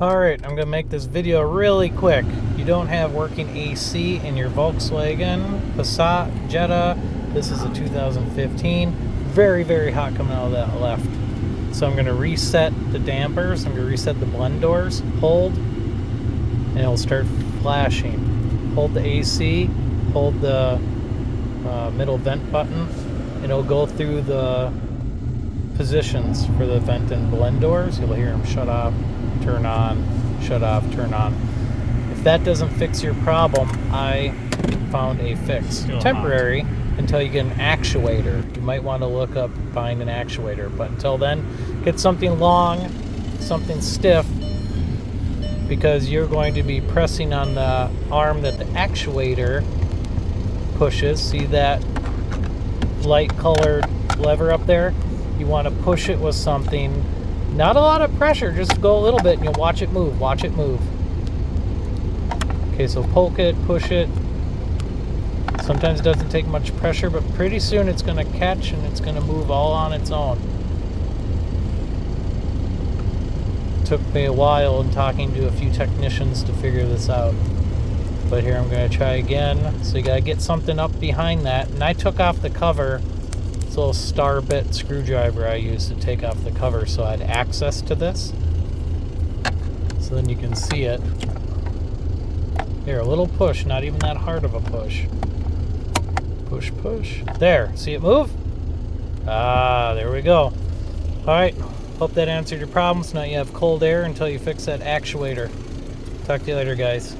Alright, I'm going to make this video really quick. You don't have working AC in your Volkswagen Passat Jetta. This is a 2015. Very, very hot coming out of that left. So I'm going to reset the dampers. I'm going to reset the blend doors. Hold, and it'll start flashing. Hold the AC, hold the middle vent button, and it'll go through the positions for the vent and blend doors. You'll hear them shut off, turn on, shut off, turn on. If that doesn't fix your problem, I found a fix. Still temporary hot. Until you get an actuator. You might want to look up buying an actuator, but until then, get something long, something stiff, because you're going to be pressing on the arm that the actuator pushes. See that light colored lever up there? You want to push it with something, not a lot of pressure, just go a little bit and you'll watch it move. Watch it move. Okay, so poke it, push it. Sometimes it doesn't take much pressure, but pretty soon it's going to catch and it's going to move all on its own. Took me a while in talking to a few technicians to figure this out. But here I'm going to try again. So you got to get something up behind that. And I took off the cover. It's a little star bit screwdriver I used to take off the cover so I had access to this. So then you can see it. Here, a little push, not even that hard of a push. Push, push. There, see it move? Ah, there we go. Alright, hope that answered your problems. Now you have cold air until you fix that actuator. Talk to you later, guys.